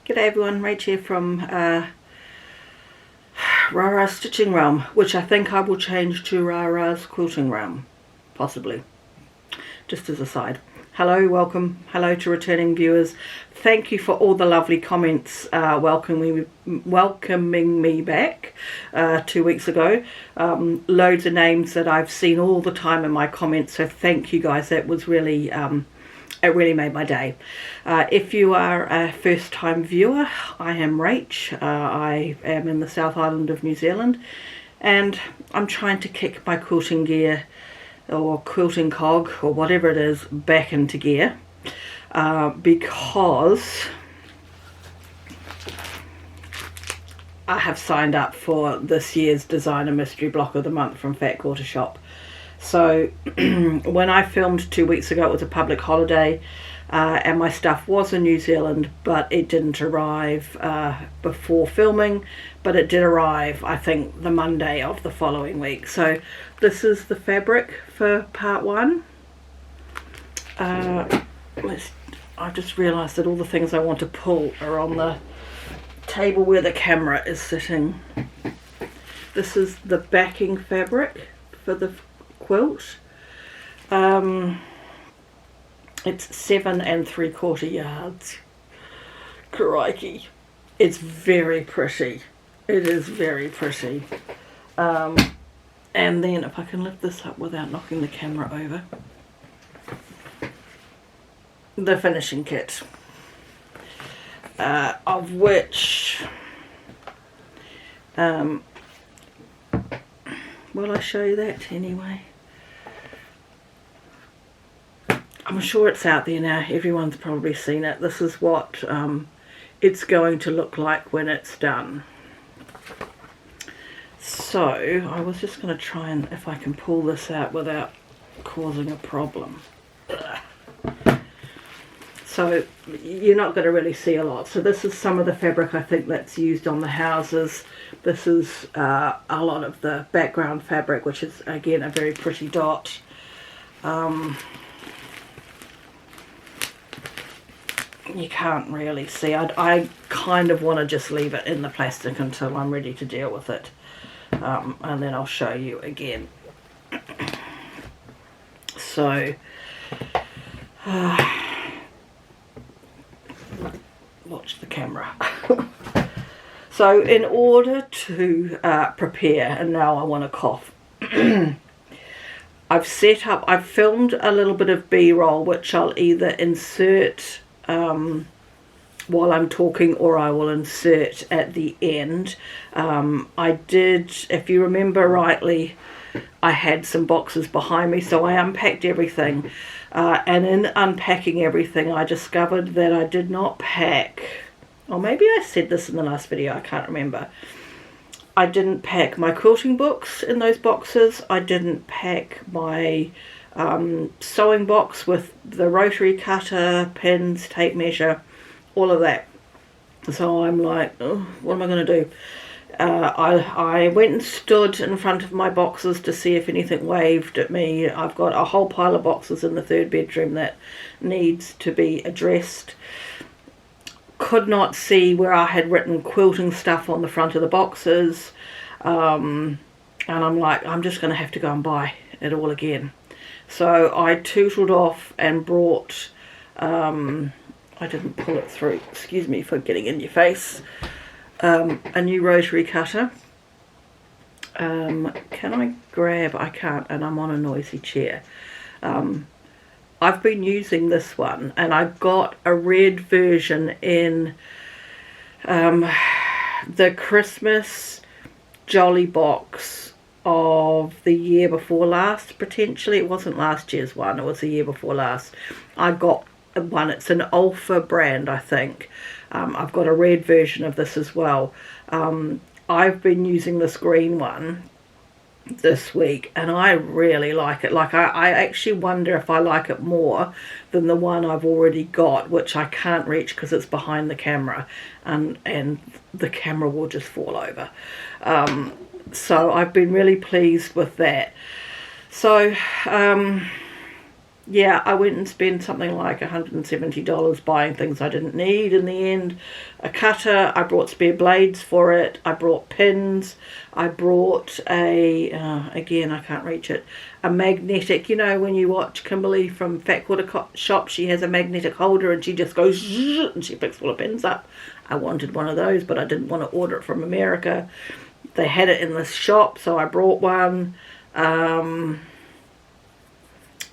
G'day everyone, Rach here from Rara's Stitching Realm, which I think I will change to Rara's Quilting Realm, possibly, just as a side. Hello, welcome, hello to returning viewers. Thank you for all the lovely comments welcoming me back 2 weeks ago. Loads of names that I've seen all the time in my comments, so thank you guys, that was really... it really made my day. If you are a first time viewer, I am Rach. I am in the South Island of New Zealand and I'm trying to kick my quilting gear or quilting cog or whatever it is back into gear because I have signed up for this year's Designer Mystery Block of the Month from Fat Quarter Shop. So when I filmed 2 weeks ago, it was a public holiday and my stuff was in New Zealand, but it didn't arrive before filming, but it did arrive, I think, the Monday of the following week. So this is the fabric for part one. I've just realised that all the things I want to pull are on the table where the camera is sitting. This is the backing fabric for the quilt. It's 7 3/4 yards. Crikey, it's very pretty. It is very pretty. And then if I can lift this up without knocking the camera over, the finishing kit, of which will I show you that anyway? I'm sure it's out there now, everyone's probably seen it. This is what it's going to look like when it's done. So I was just going to try and if I can pull this out without causing a problem. So you're not going to really see a lot. So this is some of the fabric I think that's used on the houses. This is a lot of the background fabric, which is again a very pretty dot. You can't really see. I kind of want to just leave it in the plastic until I'm ready to deal with it. And then I'll show you again. So... watch the camera. So in order to prepare, and now I want to cough, I've filmed a little bit of B-roll which I'll either insert while I'm talking or I will insert at the end. I did, if you remember rightly, I had some boxes behind me, so I unpacked everything. And in unpacking everything, I discovered that I did not pack, or maybe I said this in the last video, I can't remember. I didn't pack my quilting books in those boxes. I didn't pack my sewing box with the rotary cutter, pins, tape measure, all of that. So I'm like, oh, what am I going to do? I went and stood in front of my boxes to see if anything waved at me. I've got a whole pile of boxes in the third bedroom that needs to be addressed. Could not see where I had written quilting stuff on the front of the boxes. And I'm like, I'm just going to have to go and buy it all again. So I tootled off and brought, I didn't pull it through, excuse me for getting in your face, a new rotary cutter. Can I grab, I can't, and I'm on a noisy chair. I've been using this one and I got a red version in the Christmas Jolly box of the year before last, potentially. It wasn't last year's one, it was the year before last. I got one, it's an Alpha brand, I think. I've got a red version of this as well. I've been using this green one this week and I really like it. Like I actually wonder if I like it more than the one I've already got, which I can't reach because it's behind the camera and the camera will just fall over. So I've been really pleased with that. So yeah, I went and spent something like $170 buying things I didn't need in the end. A cutter, I brought spare blades for it, I brought pins, I brought again, I can't reach it, a magnetic, you know, when you watch Kimberly from Fat Quarter Shop, she has a magnetic holder and she just goes zzz, and she picks all the pins up. I wanted one of those, but I didn't want to order it from America. They had it in the shop, so I brought one.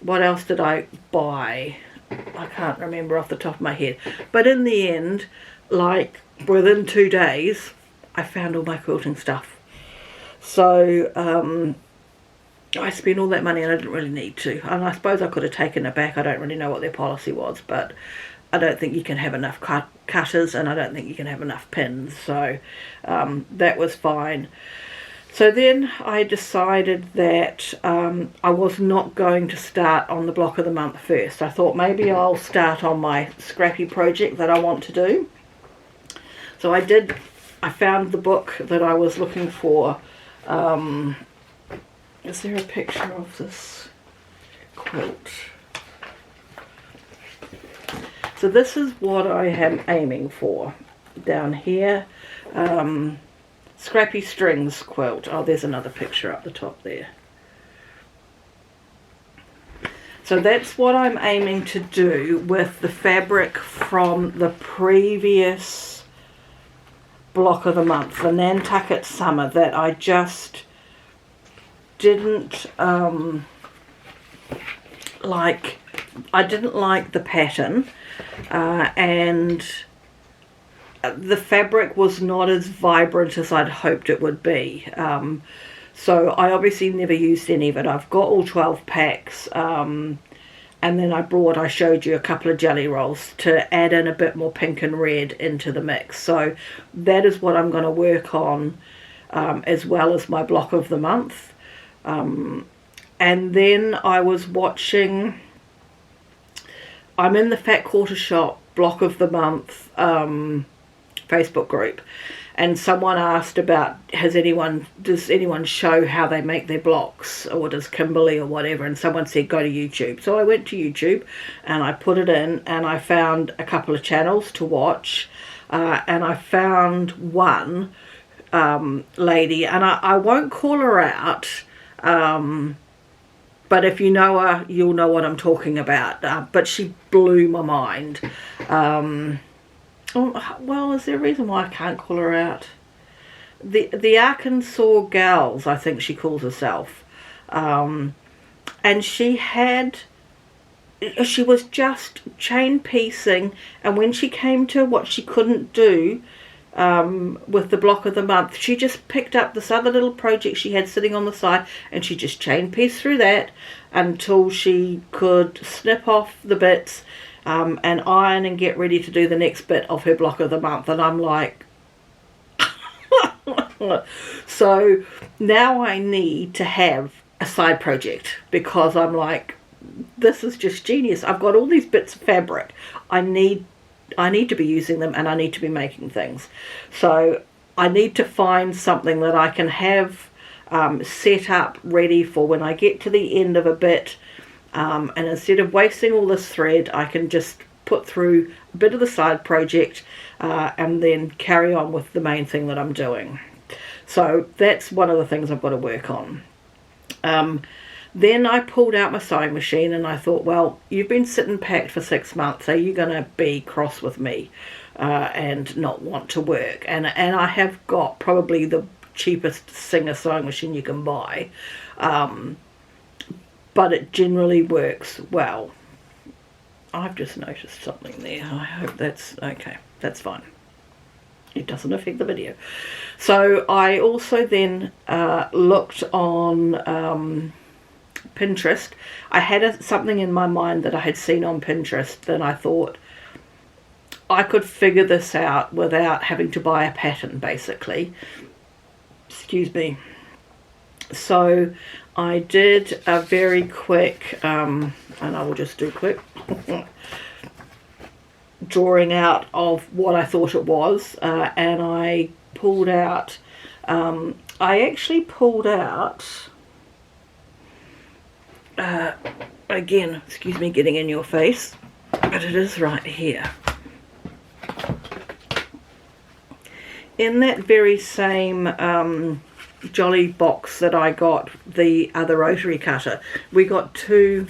What else did I buy? I can't remember off the top of my head. But in the end, like within 2 days, I found all my quilting stuff. So I spent all that money and I didn't really need to. And I suppose I could have taken it back. I don't really know what their policy was, but I don't think you can have enough cutters and I don't think you can have enough pins. So that was fine. So then I decided that I was not going to start on the block of the month first. I thought maybe I'll start on my scrappy project that I want to do. So I did. I found the book that I was looking for. Is there a picture of this quilt? So this is what I am aiming for down here. Scrappy Strings quilt. Oh, there's another picture up the top there. So that's what I'm aiming to do with the fabric from the previous block of the month, the Nantucket Summer, that I just didn't like. I didn't like the pattern and the fabric was not as vibrant as I'd hoped it would be. So I obviously never used any of it. I've got all 12 packs. And then I showed you a couple of jelly rolls to add in a bit more pink and red into the mix. So that is what I'm going to work on as well as my block of the month. And then I was watching, I'm in the Fat Quarter Shop block of the month Facebook group, and someone asked about does anyone show how they make their blocks, or does Kimberly or whatever, and someone said go to YouTube. So I went to YouTube and I put it in and I found a couple of channels to watch, and I found one lady, and I won't call her out, but if you know her you'll know what I'm talking about, but she blew my mind. Well, is there a reason why I can't call her out? The Arkansas Gals, I think she calls herself. And she was just chain piecing, and when she came to what she couldn't do with the block of the month, she just picked up this other little project she had sitting on the side and she just chain pieced through that until she could snip off the bits and iron and get ready to do the next bit of her block of the month. And I'm like, so now I need to have a side project, because I'm like, this is just genius. I've got all these bits of fabric. I need to be using them and I need to be making things. So I need to find something that I can have set up ready for when I get to the end of a bit. And instead of wasting all this thread, I can just put through a bit of the side project and then carry on with the main thing that I'm doing. So that's one of the things I've got to work on. Then I pulled out my sewing machine and I thought, well, you've been sitting packed for 6 months. Are you going to be cross with me and not want to work? And I have got probably the cheapest Singer sewing machine you can buy. But it generally works well. I've just noticed something there. I hope that's okay. That's fine. It doesn't affect the video. So I also then looked on Pinterest. I had something in my mind that I had seen on Pinterest that I thought I could figure this out without having to buy a pattern, basically. Excuse me. So I did a very quick, and I will just do quick, drawing out of what I thought it was, and I pulled out, I actually pulled out again, excuse me getting in your face, but it is right here. In that very same jolly box that I got the other rotary cutter, we got 2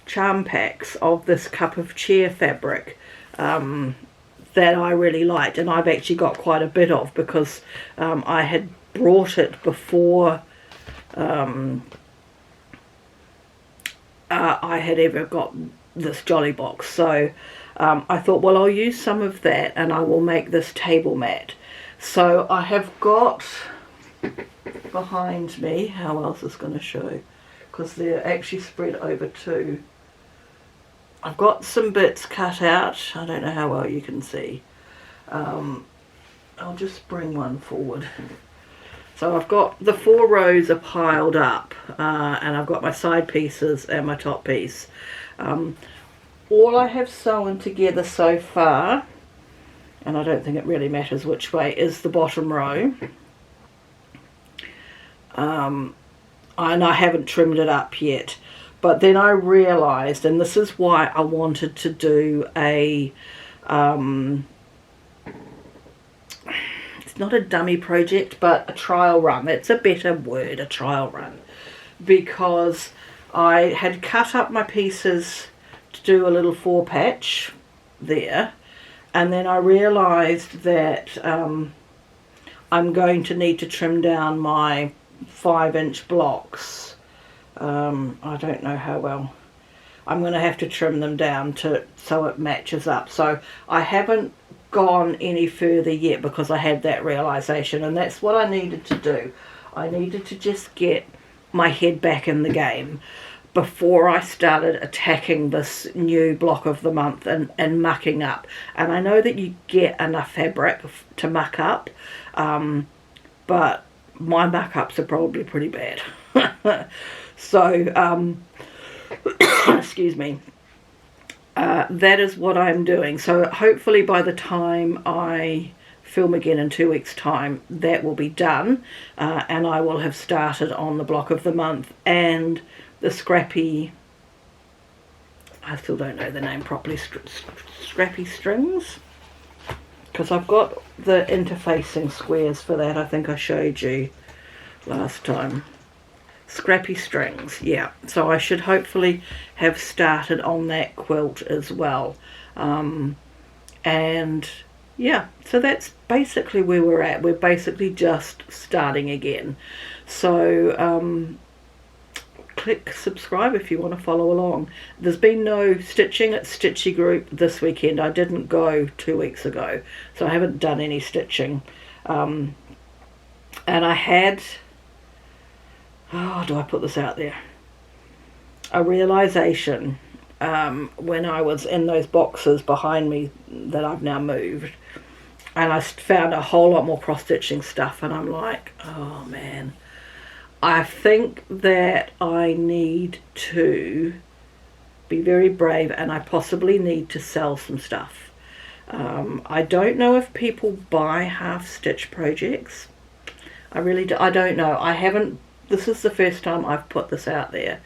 charm packs of this cup of chair fabric that I really liked, and I've actually got quite a bit of because I had brought it before I had ever got this jolly box. So I thought, well, I'll use some of that and I will make this table mat. So I have got behind me, how else is going to show, because they're actually spread over 2. I've got some bits cut out. I don't know how well you can see. I'll just bring one forward. So I've got the 4 rows are piled up, and I've got my side pieces and my top piece. All I have sewn together so far, and I don't think it really matters which way, is the bottom row. And I haven't trimmed it up yet. But then I realised, and this is why I wanted to do a, it's not a dummy project, but a trial run. That's a better word, a trial run. Because I had cut up my pieces to do a little 4 patch there. And then I realised that I'm going to need to trim down my 5-inch blocks. I don't know how well. I'm going to have to trim them down so it matches up. So I haven't gone any further yet because I had that realisation, and that's what I needed to do. I needed to just get my head back in the game before I started attacking this new block of the month and mucking up. And I know that you get enough fabric to muck up, but my muck-ups are probably pretty bad. So, excuse me, that is what I'm doing. So hopefully by the time I film again in 2 weeks' time, that will be done, and I will have started on the block of the month and the scrappy, I still don't know the name properly, scrappy strings, because I've got the interfacing squares for that. I think I showed you last time. Scrappy strings, yeah. So I should hopefully have started on that quilt as well. And yeah, so that's basically where we're at. We're basically just starting again. So click subscribe if you want to follow along. There's been no stitching at Stitchy Group this weekend. I didn't go 2 weeks ago, so I haven't done any stitching. And I had, oh, do I put this out there? A realisation when I was in those boxes behind me that I've now moved, and I found a whole lot more cross-stitching stuff, and I'm like, oh man, I think that I need to be very brave, and I possibly need to sell some stuff. I don't know if people buy half-stitch projects. I really do, I don't know. I haven't, this is the first time I've put this out there.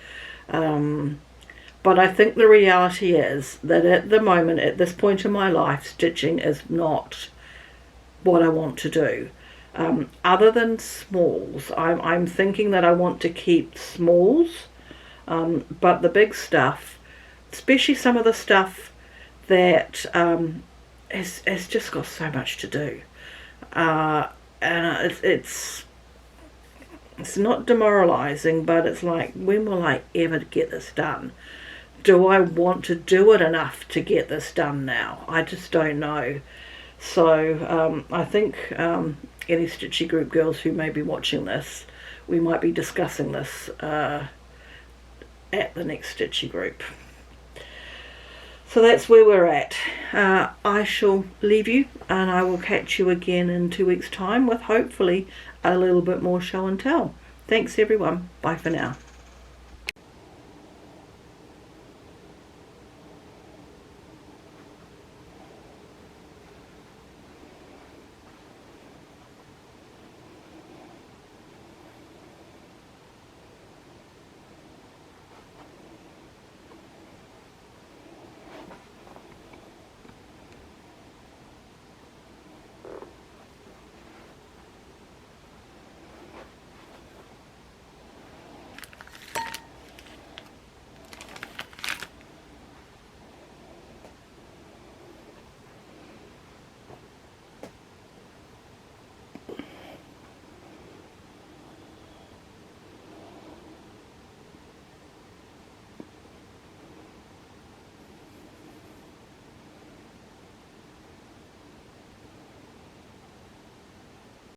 But I think the reality is that at the moment, at this point in my life, stitching is not what I want to do. Other than smalls, I'm thinking that I want to keep smalls, but the big stuff, especially some of the stuff that has just got so much to do, and it's not demoralizing, but it's like, when will I ever get this done? Do I want to do it enough to get this done now? I just don't know. So I think any Stitchy Group girls who may be watching this, we might be discussing this at the next Stitchy Group. So that's where we're at. I shall leave you, and I will catch you again in 2 weeks' time with hopefully a little bit more show and tell. Thanks everyone. Bye for now.